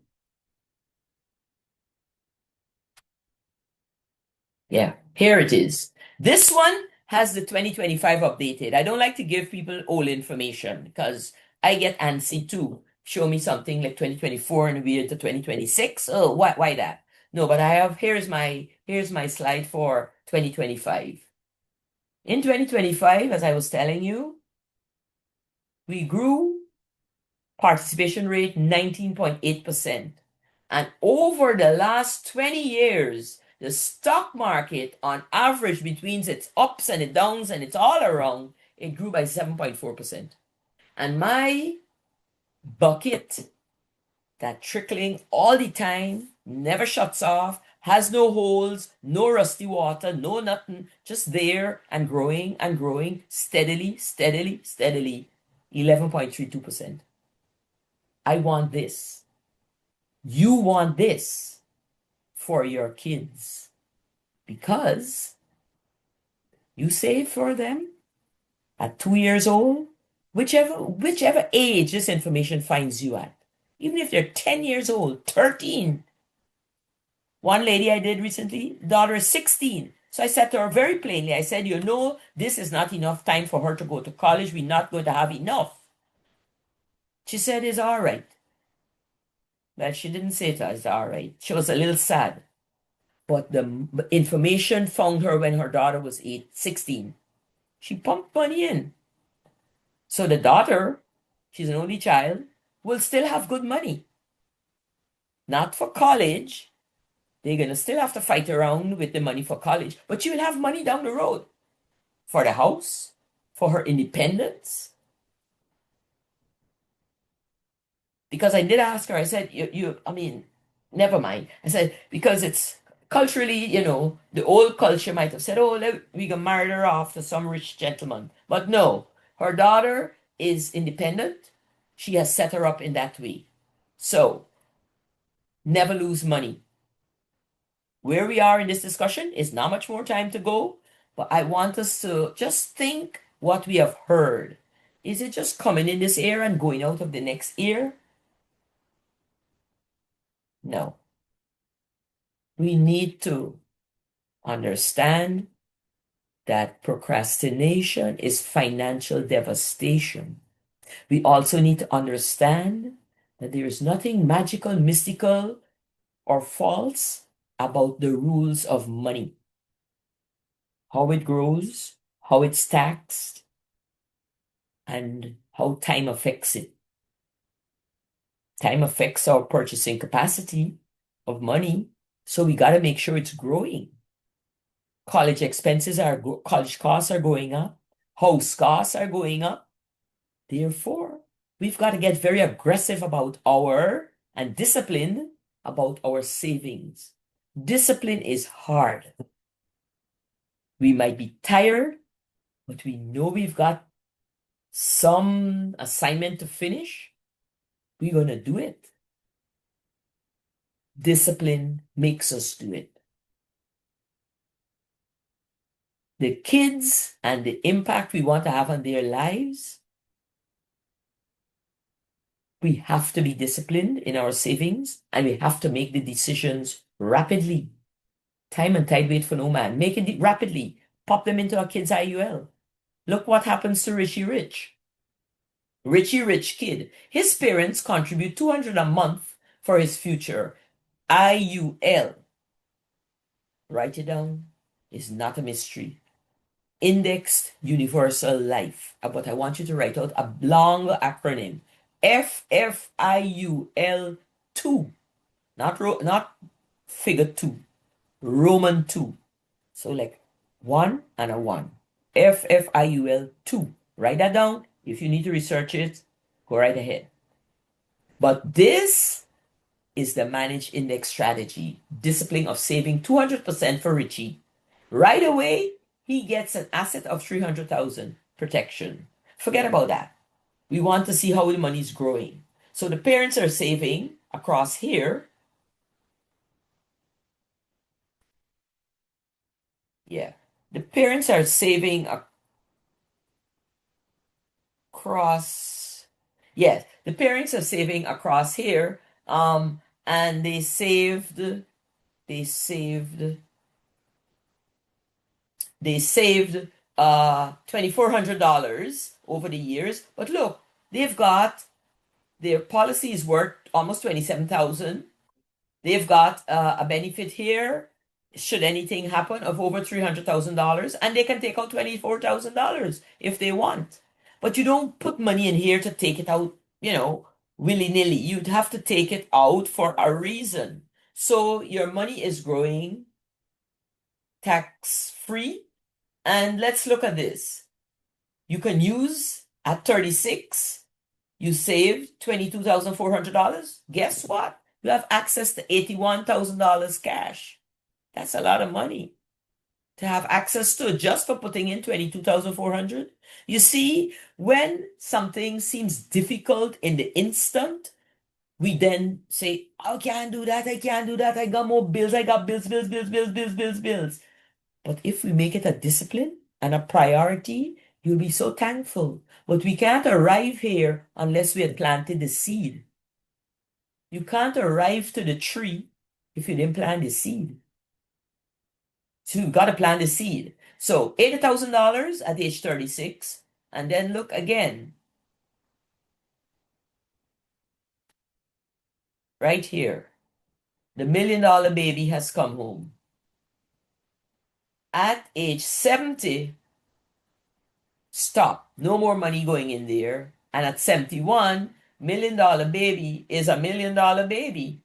Yeah, here it is. This one has the 2025 updated. I don't like to give people old information because I get antsy too. Show me something like 2024 and we're to 2026. Oh, why that? No, but I have here's my slide for 2025. In 2025, as I was telling you, we grew participation rate 19.8%. And over the last 20 years, the stock market, on average, between its ups and its downs and it's all around, it grew by 7.4%. And my bucket, that trickling all the time, never shuts off, has no holes, no rusty water, no nothing, just there and growing steadily, 11.32%. I want this. You want this for your kids because you save for them at 2 years old, whichever age this information finds you at. Even if they're 10 years old, 13. One lady I did recently, daughter is 16. So I said to her very plainly, I said, this is not enough time for her to go to college. We're not going to have enough. She said, it's all right. But she didn't say to us, it's all right. She was a little sad. But the information found her when her daughter was 16. She pumped money in. So the daughter, she's an only child, will still have good money. Not for college. They're going to still have to fight around with the money for college, but she will have money down the road for the house, for her independence. Because I did ask her, I said, I mean, never mind. I said, because it's culturally, the old culture might have said, oh, we can marry her off to some rich gentleman. But no, her daughter is independent. She has set her up in that way. So, never lose money. Where we are in this discussion is not much more time to go, but I want us to just think what we have heard. Is it just coming in this ear and going out of the next ear? No. We need to understand that procrastination is financial devastation. We also need to understand that there is nothing magical, mystical, or false about the rules of money. How it grows, how it's taxed, and how time affects it. Time affects our purchasing capacity of money, so we got to make sure it's growing. College costs are going up, house costs are going up. Therefore, we've got to get very aggressive about and disciplined about our savings. Discipline is hard. We might be tired, but we know we've got some assignment to finish. We're going to do it. Discipline makes us do it. The kids and the impact we want to have on their lives, we have to be disciplined in our savings and we have to make the decisions rapidly. Time and tide wait for no man. Make it rapidly. Pop them into our kids' IUL. Look what happens to Richie Rich. Richie Rich kid. His parents contribute $200 a month for his future. IUL. Write it down. It's not a mystery. Indexed Universal Life. But I want you to write out a long acronym. FFIUL 2. Not figure 2. Roman 2. So like 1 and a 1. FFIUL 2. Write that down. If you need to research it, go right ahead. But this is the managed index strategy. Discipline of saving 200% for Richie. Right away, he gets an asset of 300,000 protection. Forget about that. We want to see how the money is growing. So the parents are saving across here. Yeah. The parents are saving across. Yes, the parents are saving across here. And they saved $2,400 over the years. But look, they've got their policy is worth almost 27,000. They've got a benefit here, should anything happen, of over $300,000, and they can take out $24,000 if they want. But you don't put money in here to take it out, willy-nilly. You'd have to take it out for a reason. So your money is growing tax-free. And let's look at this. You can use at 36, you saved $22,400. Guess what? You have access to $81,000 cash. That's a lot of money to have access to just for putting in 22,400. You see, when something seems difficult in the instant, we then say, I can't do that, I can't do that, I got more bills, I got bills, bills, bills, bills, bills, bills, bills. But if we make it a discipline and a priority, you'll be so thankful. But we can't arrive here unless we had planted the seed. You can't arrive to the tree if you didn't plant the seed. So you've got to plant the seed. So $80,000 at age 36, and then look again. Right here. The $1 million baby has come home. At age 70, Stop. No more money going in there. And at 71, $1 million baby is a $1 million baby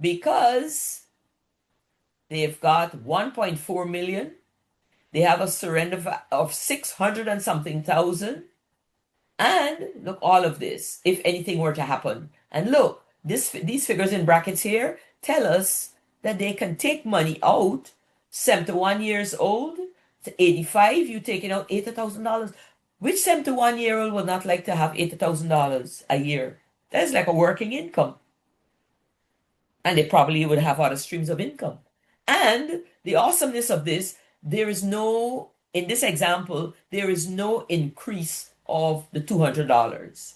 because they've got 1.4 million. They have a surrender of 600 and something thousand. And look, all of this, if anything were to happen. And look, these figures in brackets here tell us that they can take money out 71 years old to 85, you taking out $80,000. Which 71-year-old would not like to have $80,000 a year? That is like a working income. And they probably would have other streams of income. And the awesomeness of this, in this example, there is no increase of the $200,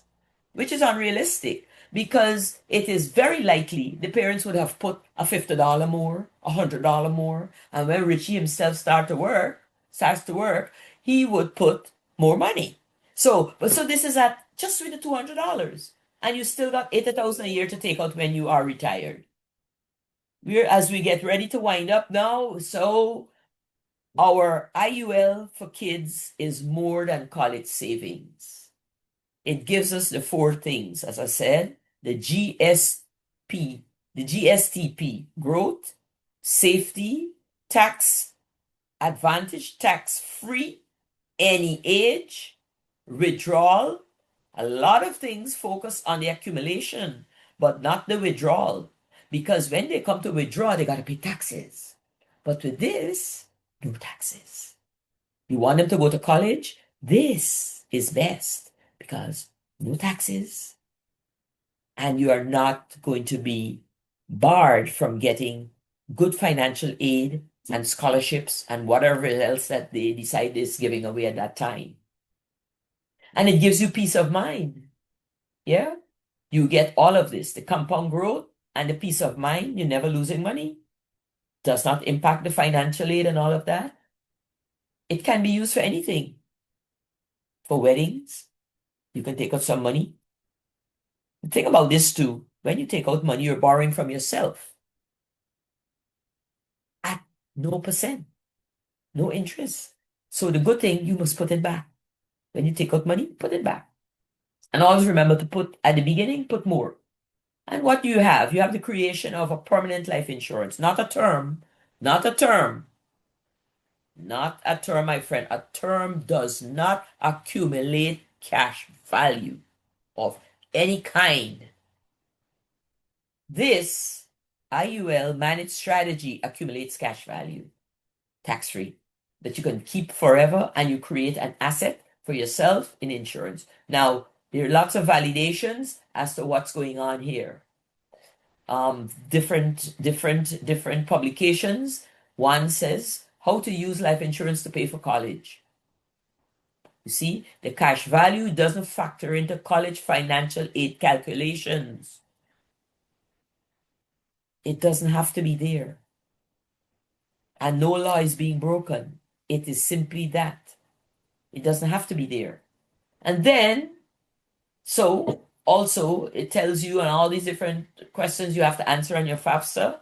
which is unrealistic because it is very likely the parents would have put a $50 more, $100 more, and when Richie himself starts to work, he would put more money. So this is at just with the $200, and you still got 80,000 a year to take out when you are retired. As we get ready to wind up now, so our IUL for kids is more than college savings. It gives us the four things, as I said, the GSTP, growth, safety, tax advantage, tax free, any age, withdrawal. A lot of things focus on the accumulation, but not the withdrawal. Because when they come to withdraw, they got to pay taxes. But with this, no taxes. You want them to go to college? This is best because no taxes. And you are not going to be barred from getting good financial aid and scholarships and whatever else that they decide is giving away at that time. And it gives you peace of mind. Yeah? You get all of this, the compound growth and the peace of mind. You're never losing money. Does not impact the financial aid and all of that. It can be used for anything. For weddings, you can take out some money. Think about this too. When you take out money, you're borrowing from yourself at no percent, no interest. So the good thing, you must put it back. When you take out money, put it back. And always remember to put, at the beginning, put more. And what do you have? You have the creation of a permanent life insurance, not a term, not a term. Not a term, my friend. A term does not accumulate cash value of any kind. This IUL managed strategy accumulates cash value, tax-free, that you can keep forever, and you create an asset for yourself in insurance. Now, there are lots of validations as to what's going on here. Different publications. One says how to use life insurance to pay for college. You see, the cash value doesn't factor into college financial aid calculations. It doesn't have to be there. And no law is being broken. It is simply that. It doesn't have to be there. And then, so also it tells you on all these different questions you have to answer on your FAFSA.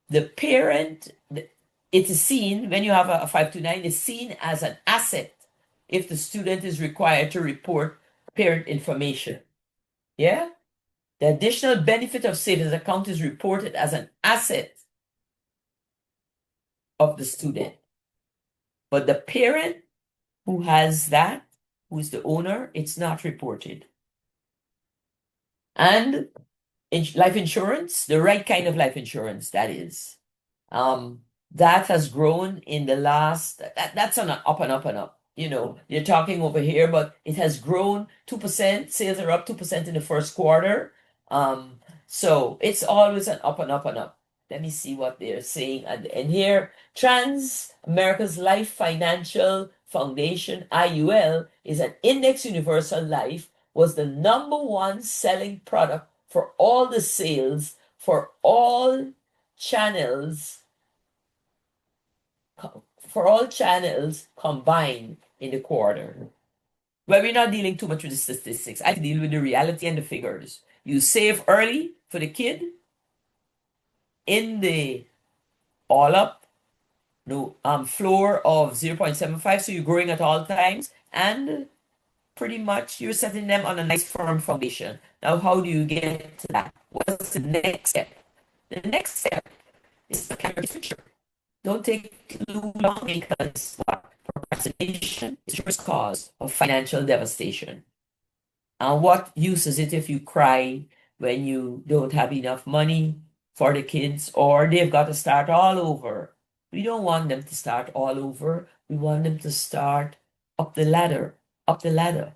The parent, it is seen, when you have a 529, is seen as an asset if the student is required to report parent information. Yeah? The additional benefit of savings account is reported as an asset of the student. But the parent who has that, who is the owner, it's not reported. And life insurance, the right kind of life insurance, that is. That has grown in the last, that's on an up and up and up. You know, you're talking over here, but it has grown 2%. Sales are up 2% in the first quarter. So it's always an up and up and up. Let me see what they're saying. And here, Trans America's Life Financial Foundation, IUL, is an index universal life, was the #1 selling product for all the sales for all channels combined in the quarter. Well, we're not dealing too much with the statistics. I deal with the reality and the figures. You save early for the kid in the all up, no floor of 0.75, so you're growing at all times, and pretty much you're setting them on a nice firm foundation. Now, how do you get to that? What's the next step? The next step is to plan your future. Don't take too long because what? Procrastination is the first cause of financial devastation. And what use is it if you cry when you don't have enough money for the kids or they've got to start all over? We don't want them to start all over. We want them to start up the ladder, up the ladder.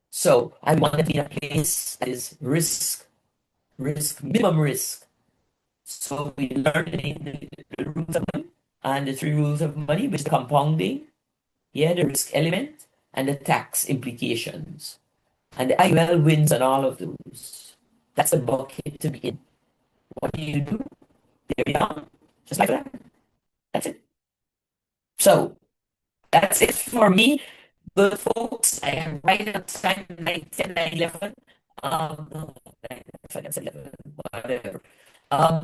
So I want them to be in a place that is minimum risk. So we learn the rules of money and the three rules of money, which is the compounding, yeah, the risk element, and the tax implications. And the IUL wins on all of those. That's the bucket to be in. What do you do? There you are. Just like that. That's it. So that's it for me. Good folks, I am right at time 9, 10, 9, 11. No, 9, 10, 11, whatever.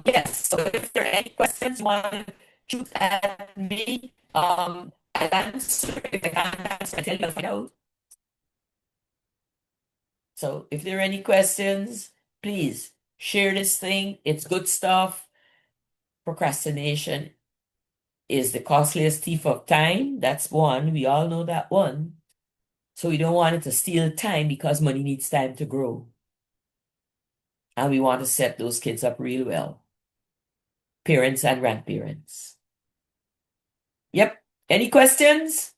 Yes, so if there are any questions you want to shoot at me, I'll answer. If I can't answer, I'll tell you, I'll find out. So if there are any questions, please share this thing. It's good stuff. Procrastination is the costliest thief of time. That's one. We all know that one. So we don't want it to steal time because money needs time to grow. And we want to set those kids up real well. Parents and grandparents. Yep. Any questions?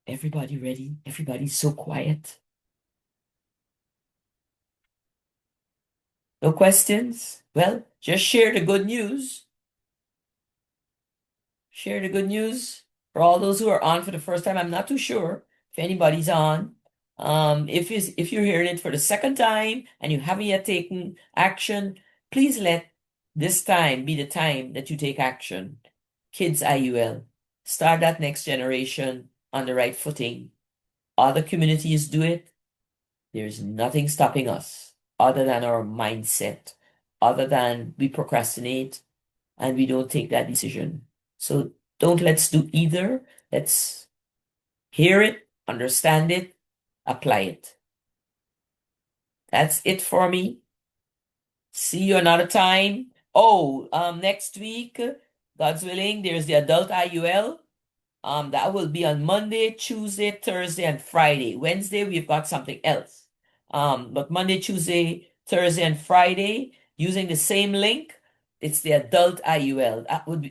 Everybody ready? Everybody's so quiet. No questions? Well, just share the good news. Share the good news for all those who are on for the first time. I'm not too sure if anybody's on. If you're hearing it for the second time and you haven't yet taken action, please let this time be the time that you take action. Kids IUL. Start that next generation on the right footing. Other communities do it. There's nothing stopping us other than our mindset, other than we procrastinate and we don't take that decision. So don't let's do either. Let's hear it, understand it, apply it. That's it for me. See you another time. Oh, next week, God's willing, there's the adult IUL. That will be on Monday, Tuesday, Thursday, and Friday. Wednesday, we've got something else. But Monday, Tuesday, Thursday, and Friday, using the same link, it's the adult IUL.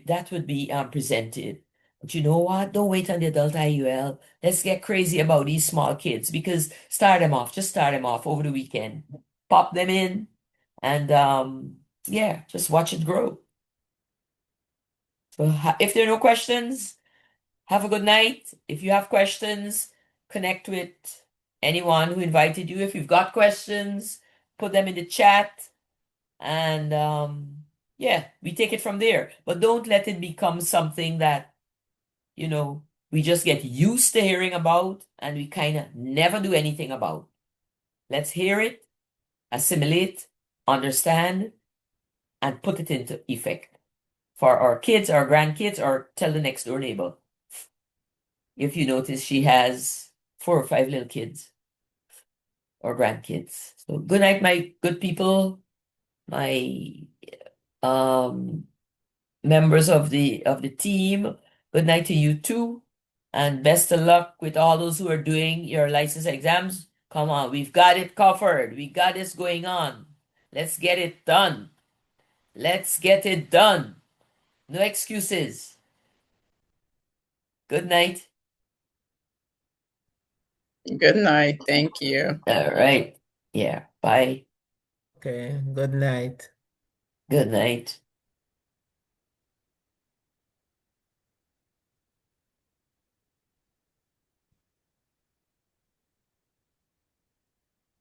That would be presented. But you know what? Don't wait on the adult IUL. Let's get crazy about these small kids because start them off. Just start them off over the weekend. Pop them in, and yeah, just watch it grow. So if there are no questions, have a good night. If you have questions, connect with anyone who invited you. If you've got questions, put them in the chat. And yeah, we take it from there. But don't let it become something that, we just get used to hearing about and we kind of never do anything about. Let's hear it, assimilate, understand, and put it into effect for our kids, our grandkids, or tell the next door neighbor. If you notice, she has 4 or 5 little kids or grandkids. So good night, my good people, my members of the team. Good night to you too, and best of luck with all those who are doing your license exams. Come on, we've got it covered. We got this going on. Let's get it done. Let's get it done. No excuses. Good night. Good night. Thank you. All right. Yeah. Bye. Okay, good night. Good night.